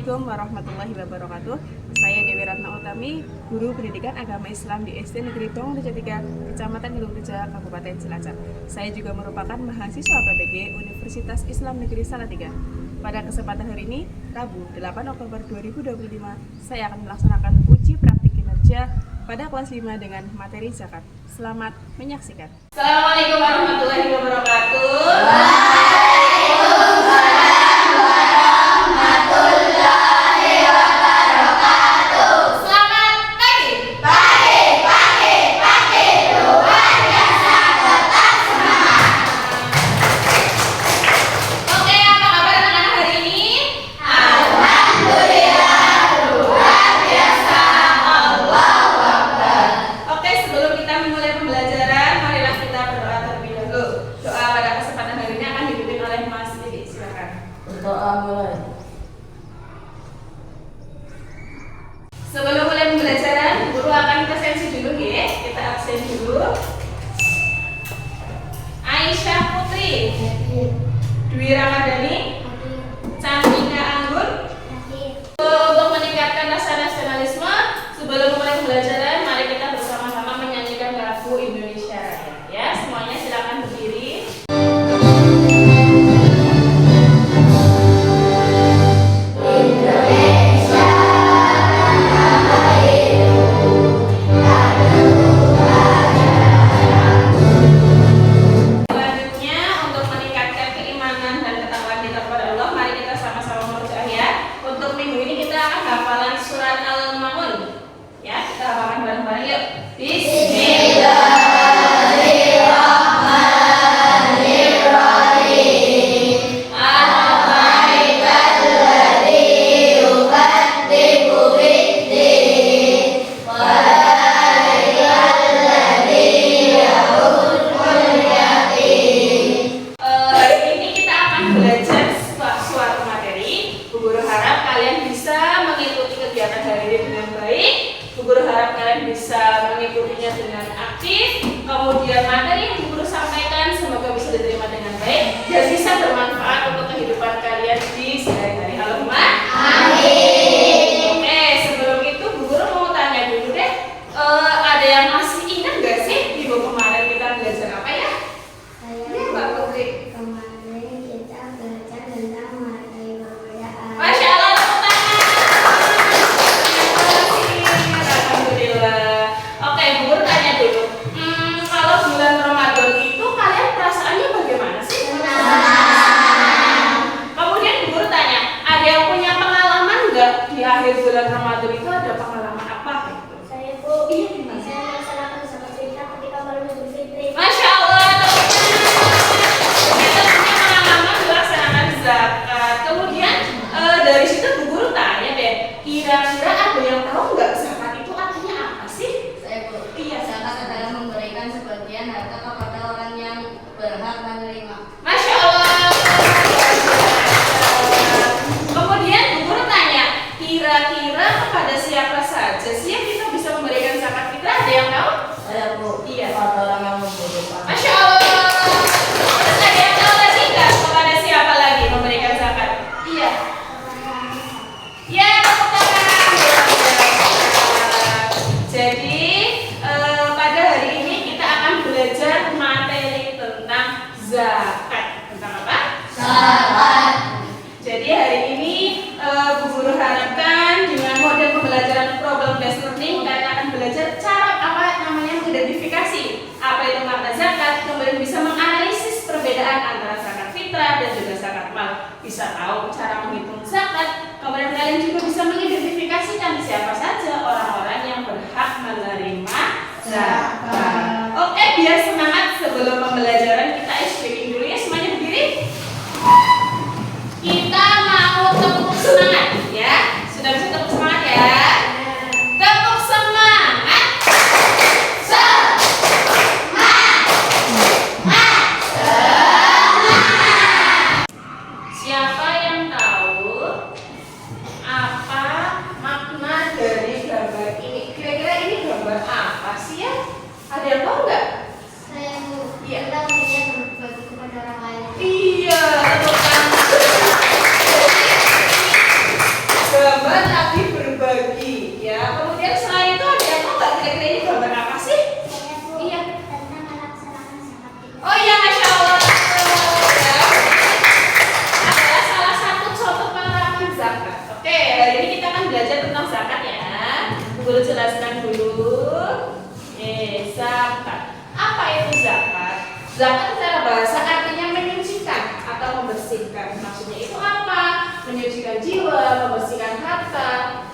Assalamualaikum warahmatullahi wabarakatuh. Saya Dewi Ratna Utami, Guru Pendidikan Agama Islam di SD Negeri Bangun Reja 3, Kecamatan Gelungreja, Kabupaten Cilacap. Saya juga merupakan mahasiswa PPG Universitas Islam Negeri Salatiga. Pada kesempatan hari ini, Rabu 8 Oktober 2025, saya akan melaksanakan uji praktik kinerja pada kelas 5 dengan materi zakat. Selamat menyaksikan. Assalamualaikum warahmatullahi wabarakatuh. Sebelum mulai pembelajaran, guru akan kita sensi dulu ya. Kita absen dulu. Aisyah Putri, Dwi Ramadhani, Chandika Anggun. Untuk meningkatkan rasa nasionalisme, sebelum mulai pembelajaran, mari kita bersama-sama menyanyikan lagu Indonesia Raya. Ya, semuanya silakan berdiri. Guru harap kalian bisa mengikutinya dengan aktif. Kemudian materi yang guru sampaikan semoga bisa diterima dengan baik dan bisa bermanfaat untuk kehidupan kalian di sehari-hari. Allahumma amin. Oke, sebelum itu Bu Guru mau tanya dulu deh, ada yang masih ingat gak sih minggu kemarin kita belajar apa ya? Saya Mbak Putri. kemarin kita belajar tentang materi kebudayaan. Masya Allah, tepuk tangan. Alhamdulillah. Oke, Bu Guru tanya dulu. Kalau bulan Ramadan itu kalian perasaannya bagaimana sih? Kemudian Bu Guru tanya, ada yang punya pengalaman nggak di akhir bulan Ramadan itu ada pengalaman apa gitu? Saya Bu, Iya, gimana? saya melaksanakan zakat fitrah ketika malam Idul Fitri. Masya Allah, tepuk tangan. Kita punya pengalaman melaksanakan zakat. Kemudian dari situ Bu Guru tanya deh, kira-kira ada yang tahu nggak zakat itu artinya apa sih? Saya Bu, Iya. zakat adalah memberikan sebagian harta kepada orang yang berhak menerima. Masya Allah. Kemudian Bu Guru tanya, kira-kira kepada siapa saja sih yang kita bisa memberikan zakat fitrah? Ada yang tahu? Saya Bu, Iya. kepada orang yang membutuhkan. Masya Allah. Terus ada yang tahu lagi nggak kepada siapa lagi memberikan zakat? Iya. Ya, tepuk tangan. Jadi pada hari ini kita akan belajar materi tentang zakat. Tentang apa? Zakat. Jadi hari ini Bu Guru harapkan dengan model pembelajaran problem based learning kalian akan belajar cara apa namanya mengidentifikasi apa itu makna zakat, kemudian bisa menganalisis perbedaan antara zakat fitrah dan juga zakat mal, bisa tahu cara menghitung zakat, kemudian kalian juga bisa mengidentifikasikan siapa saja orang-orang yang berhak menerima zakat. Oke, biar semangat sebelum pembelajaran kita speaking dulu ya, semuanya berdiri. Kita mau tepuk semangat ya. Sudah bisa tepuk semangat ya? Tepuk semangat. Siapa yang tahu apa makna dari gambar ini? Kira-kira ini gambar apa sih ya? Ada yang tahu nggak? Saya Bu, Iya. kita memberikan berbagi kepada orang lain. Iya, tepuk tangan. dulu. Zakat. Apa itu zakat? Zakat secara bahasa artinya menyucikan atau membersihkan. Maksudnya itu apa? Menyucikan jiwa, membersihkan harta.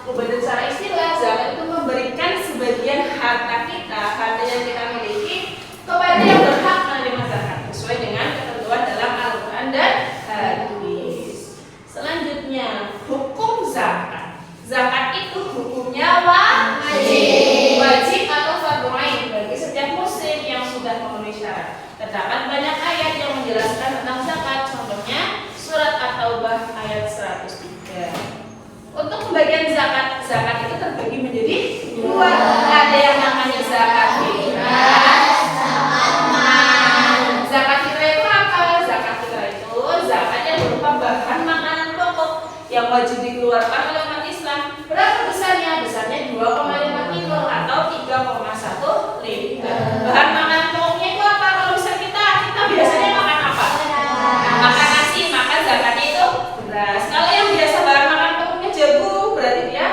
Kemudian secara istilah, zakat itu memberikan sebagian harta kita, harta yang kita miliki, kepada yang berhak menerima zakat sesuai dengan ketentuan dalam Al-Quran dan hadis. Selanjutnya, hukum zakat. Zakat itu hukumnya wajib atau fardhu ain bagi setiap muslim yang sudah memenuhi syarat. Terdapat banyak ayat yang menjelaskan tentang zakat. Contohnya surat At-Taubah ayat 103. Untuk pembagian zakat, zakat itu terbagi menjadi dua. Ada yang namanya zakat fitrah, zakat mal. Zakat fitrah itu apa? Zakat fitrah itu zakat yang berupa bahan makanan pokok yang wajib dikeluarkan oleh umat Islam. Berapa besarnya? Besarnya 2,5 kilo atau 3,1 liter. Bahan makanan pokoknya itu apa? Kalau misalnya kita biasanya makan apa? Makan nasi, maka zakatnya itu beras. Kalau yang biasa bahan makanan pokoknya jagung, berarti dia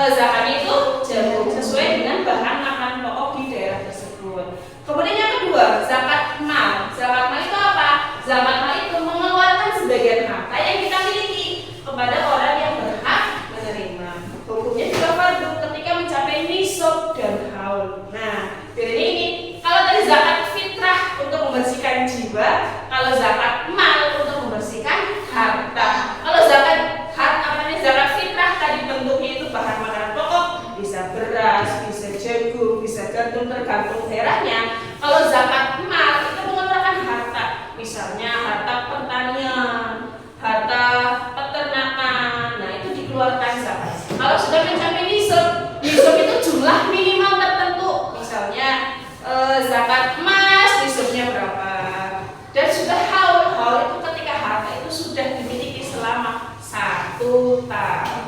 zakatnya itu jagung sesuai dengan bahan makanan pokok di daerah tersebut. Kemudian yang kedua, zakat mal. Zakat mal itu apa? Zakat mal itu mengeluarkan sebagian harta yang kita miliki kepada orang yang berhak menerima. Hukumnya juga fardu ketika mencapai nisab dan haul. Nah, bedanya ini. Kalau tadi zakat fitrah untuk membersihkan jiwa, kalau zakat mal untuk membersihkan harta. Kalau zakat zakat fitrah tadi bentuknya itu bahan makanan pokok, bisa beras, bisa jagung, bisa gandum tergantung daerahnya. Kalau zakat mal itu mengeluarkan harta, misalnya harta pertanian, harta peternakan. Nah, itu dikeluarkan zakat. Kalau sudah mencapai nisab itu jumlah minimal tertentu. Misalnya zakat emas nisabnya berapa? Dan sudah haul itu ketika harta itu sudah dimiliki selama 1 tahun.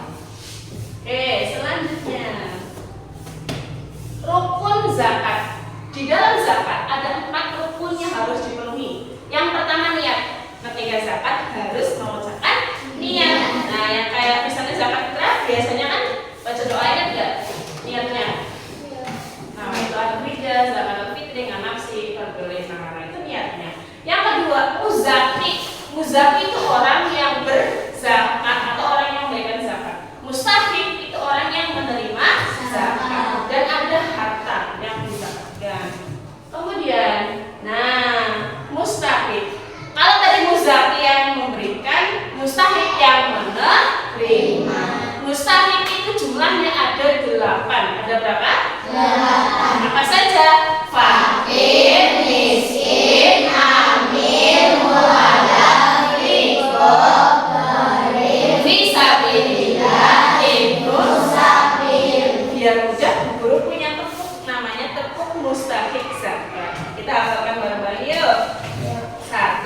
Oke, selanjutnya rukun zakat. Di dalam zakat ada 4 rukun yang harus dipenuhi. Yang pertama niat. Ketika zakat harus mengucapkan niat. Nah, yang kayak misalnya zakat fitrah biasanya kan baca doanya enggak? Niatnya. Nah, itu ada zakat fitri, nafsi, pergoleh, nah itu niatnya. Yang kedua, muzaki. Muzaki itu orang yang berzakat atau orang yang memberikan zakat. Mustahik itu orang yang menerima zakat dan ada harta yang dizakatkan. Kemudian, mustahik. Kalau tadi muzaki yang memberikan, mustahik yang menerima. Mustahik itu jumlahnya ada 8. Ada berapa? 8. Apa saja? Fakir, miskin, amil, mu'alaf, riqab, gharib, fisabilillah, ibnu sabil. Biar mudah, guru punya tepuk, namanya tepuk mustahik zakat. Kita hafalkan bareng-bareng yuk. 1,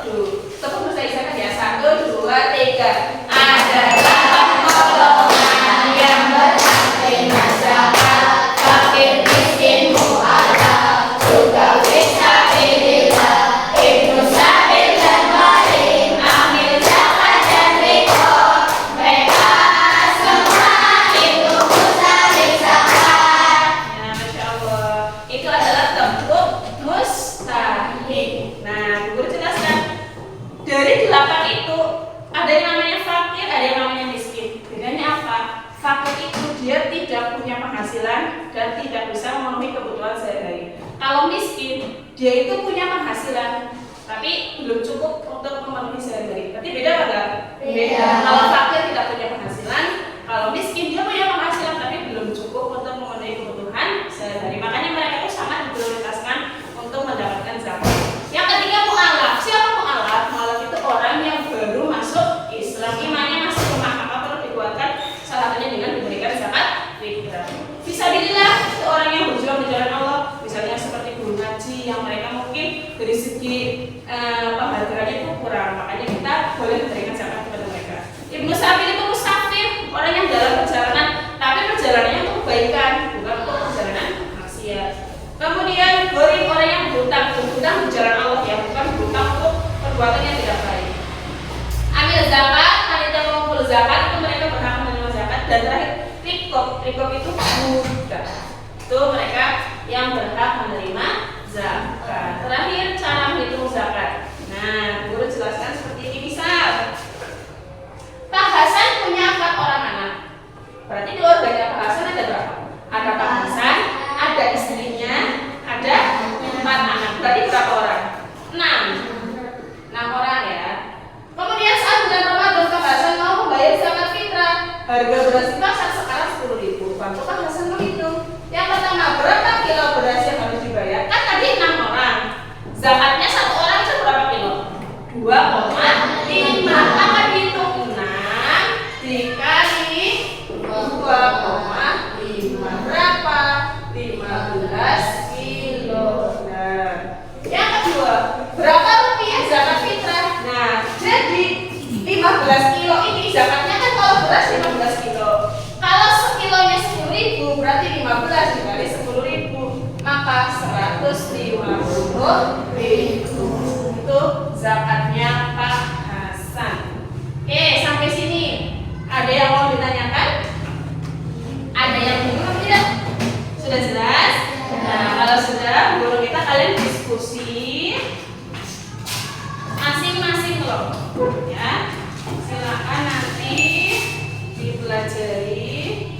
2. Tepuk mustahik zakat ya. 1, 2, 3. Adalah golongan yang berhak terima zakat, fakir, miskin, mu'alaf, juga fisabilillah, ibnu sabil dan gharib, amil zakat dan riqab. Mereka semua itu mustahik zakat. Nah, Masya Allah, itu adalah tepuk mustahik. Nah, guru jelaskan dari 8 itu ada yang namanya fakir, ada yang namanya miskin. Bedanya apa? Fakir itu dia tidak punya penghasilan dan tidak bisa memenuhi kebutuhan sehari-hari. Kalau miskin, dia itu punya penghasilan tapi belum cukup untuk memenuhi sehari-hari. Berarti beda apa enggak? Beda. Kalau fakir tidak punya penghasilan, kalau miskin dia punya penghasilan tapi belum cukup untuk memenuhi kebutuhan sehari-hari. Makanya mereka itu sangat diprioritaskan untuk mendapatkan zakat. Yang ketiga, mu'alaf. Siapa mu'alaf? Mu'alaf itu orang yang baru masuk Islam, imannya masih lemah, maka perlu dikuatkan, salah satunya dengan diberikan zakat fitrah. Fisabilillah itu orang yang berjuang di jalan Allah, misalnya seperti guru ngaji yang mereka mungkin dari segi penghargaannya itu kurang, makanya kita boleh memberikan zakat kepada mereka. Ibnu sabil itu musafir, orang yang dalam perjalanan, tapi perjalanannya untuk kebaikan, bukan untuk perjalanan maksiat. Kemudian gharib, orang yang berhutang di jalan Allah, ya, bukan berhutang untuk perbuatan yang tidak baik. Amil zakat, panitia pengumpul zakat itu mereka berhak menerima zakat. Dan terakhir, riqab. Riqab itu budak. apa? 150.000. Itu zakatnya Pak Hasan. Oke, sampai sini. Ada yang mau ditanyakan? Ada yang bingung tidak? Sudah jelas? Nah, kalau sudah, guru kita kalian diskusi masing-masing loh. Ya, silakan nanti dipelajari.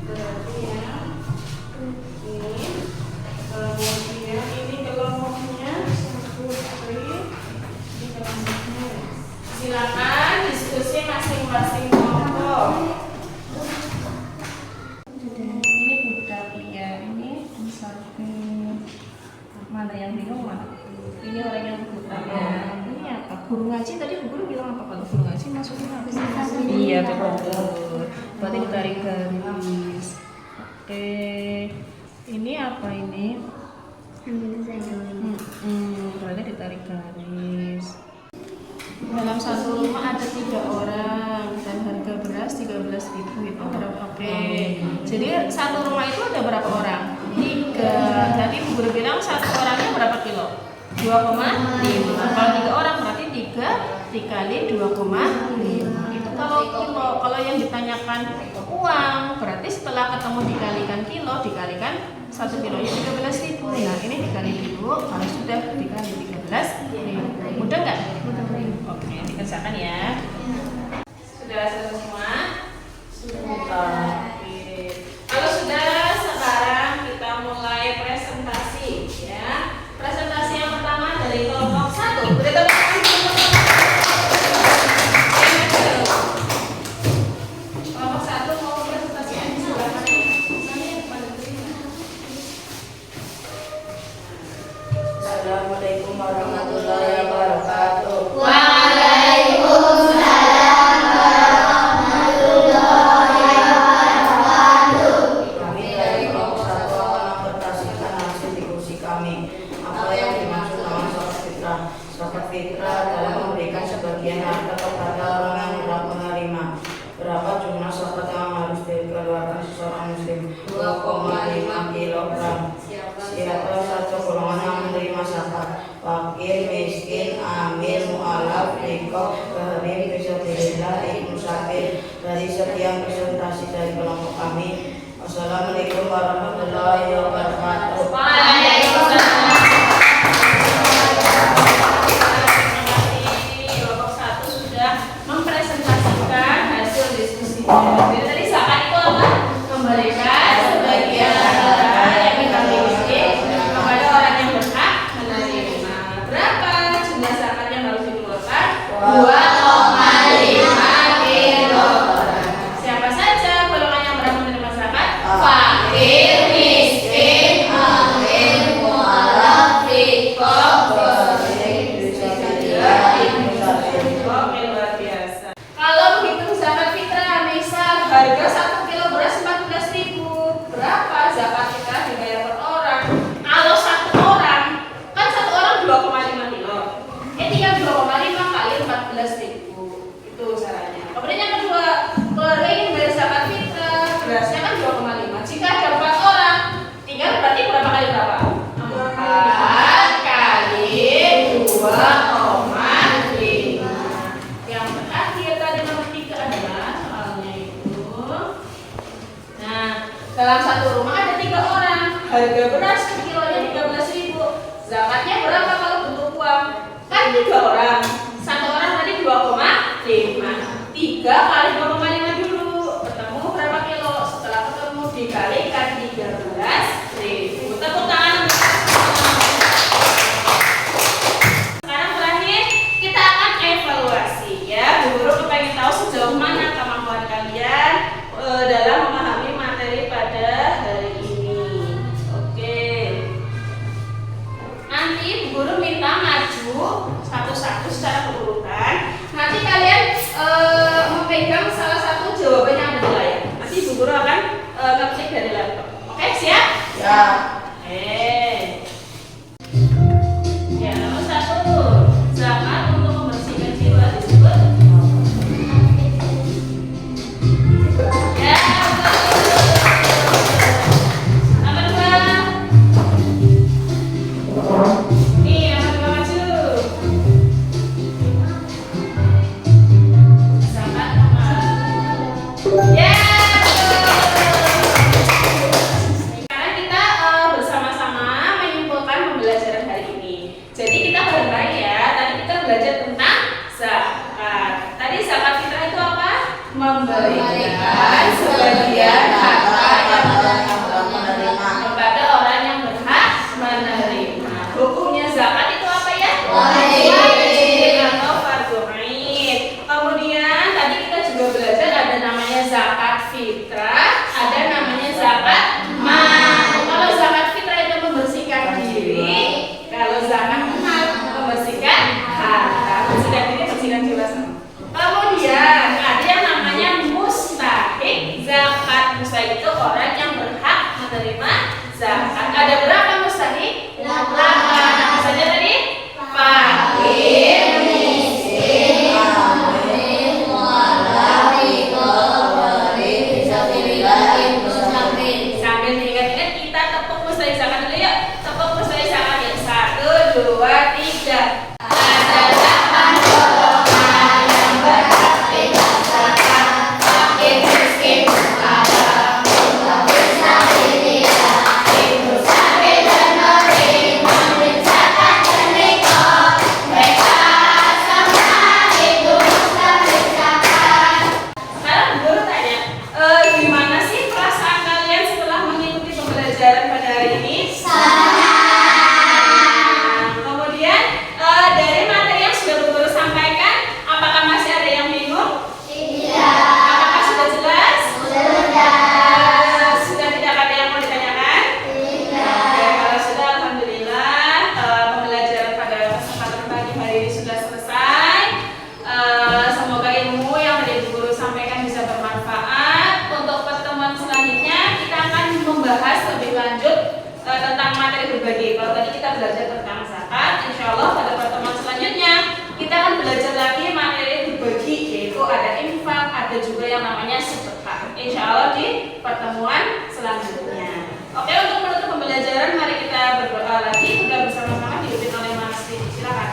Berarti ya, ini kemudian ini kelompoknya ini kelompoknya. Silakan diskusi masing-masing kelompok. Ini budak ya, ini sampai mana yang bingung mana? Ini orang yang buta ya. Ini apa? Guru ngaji tadi guru bilang apa? Kalau guru ngaji maksudnya apa sih? Iya betul. Berarti ditarik garis. Oke. Ini apa ini? Berarti ditarik garis. Dalam satu rumah ada 3 orang dan harga beras 13.000 itu berapa? Oke. Jadi satu rumah itu ada berapa orang? 3. Jadi guru bilang satu orangnya berapa kilo? 2,5. Kalau 3 orang berarti 3 dikali 2,5. Itu kalau kilo. Kalau yang ditanyakan uang berarti setelah ketemu dikalikan kilo dikalikan 1 kilonya 13.000. Nah ini dikali dulu. Kalau sudah dikali 13.000. Mudah nggak? Oke, dikerjakan ya. Sudah selesai semua? Sudah. Oke. Kalau sudah, sekarang kita mulai presentasi ya. Presentasi yang pertama dari kelompok 1. Beri tepuk tangan untuk kelompok 1 mau presentasi di sebelah mana? Assalamualaikum warahmatullahi wabarakatuh. Waalaikumsalam warahmatullahi wabarakatuh. Kami dari kelompok 1 akan mempresentasikan hasil diskusi kami. Apa yang dimaksud dengan zakat fitrah? Zakat fitrah adalah memberikan sebagian harta kepada orang yang berhak menerima. Berapa jumlah zakat yang harus dikeluarkan seseorang muslim? 2,5 kilogram. Siapa saja golongan yang menerima zakat? Fakir, miskin, amil, mu'alaf, rikoh, gharim, fisabilillah, ibnu sabil. Dari sekian presentasi dari kelompok kami. Wassalamualaikum warahmatullahi wabarakatuh. Waalaikumsalam. Kelompok 1 sudah mempresentasikan hasil diskusinya. Jadi tadi zakat itu apa? Memberikan sebagian harta yang dibagi miskin kepada orang yang berhak menerima. Berapa jumlah zakat yang harus dikeluarkan? 2,5 kilogram. Siapa saja golongan yang berhak menerima zakat? Fakir, miskin, amil, mu'alaf, rikoh, gharim, fisabilillah, ibnu sabil. Oke, luar biasa. Kalau menghitung zakat fitrah, misal harga 1 kilo beras 14.000, berapa zakat fitrah dibayar per orang? Kalau satu orang, kan satu orang 2,5 kilo. Tinggal 2,5 kali 14.000. Itu caranya. Kemudian yang kedua, keluarga ingin bayar zakat fitrah, berasnya kan 2,5. Jika ada 4 orang, tinggal berarti berapa kali berapa? 4 kali 2,5. Yang terakhir tadi nomor 3 adalah soalnya itu. Nah, dalam satu rumah ada 3 orang. Harga beras kilonya 13.000. Zakatnya berapa kalau bentuk uang? Kan 3 orang. Satu orang tadi 2,5. 3 kali 2,5 dulu. Ketemu berapa kilo? Setelah ketemu dikalikan 13.000. Tepuk tangan. Sekarang terakhir kita akan evaluasi ya. Bu Guru kepengen tahu sejauh mana kemampuan kalian dalam memahami materi pada hari ini. Oke. Nanti Bu Guru minta maju satu-satu secara berurutan. Nanti kalian memegang salah satu jawaban yang ada di layar. Nanti Bu Guru akan ngetik dari laptop. Oke, siap? Ya. Ya, nomor 1. Zakat untuk membersihkan jiwa disebut. Ya, betul. menerima zakat. Ada berapa mustahik? 8. Apa saja tadi? Fakir, miskin, Amin, mu'alaf, beri fisabilillah, musafir. sambil diingat-ingat kita tepuk mustahik zakat dulu yuk. Tepuk mustahik zakat yang 1, 2, 3. Ada 8 golongan yang berhak bebas zakat. Fakir, miskin, fuqara, musafir, sabilillah, ibnu sabil dan gharib, memberi zakat dan nikah. Mereka sama itu mustahik zakat. Sekarang guru tanya, gimana sih perasaan kalian setelah mengikuti pembelajaran pada hari ini? Kemudian dari materi yang sudah guru sampaikan, apakah masih ada yang bingung? Apakah sudah jelas? Sudah tidak ada yang mau ditanyakan? Oke, kalau sudah alhamdulillah pembelajaran pada kesempatan pagi hari ini sudah selesai. Semoga ilmu yang tadi guru sampaikan bisa bermanfaat. Untuk pertemuan selanjutnya kita akan membahas lebih lanjut tentang materi berbagi. Kalau tadi kita belajar tentang zakat, insya Allah pada pertemuan selanjutnya kita akan belajar lagi materi berbagi, yaitu ada infak, ada juga yang namanya sedekah. Insya Allah di pertemuan selanjutnya. Oke, untuk menutup pembelajaran mari kita berdoa lagi. Sudah bersama-sama dipimpin oleh Mas Didi. Silakan.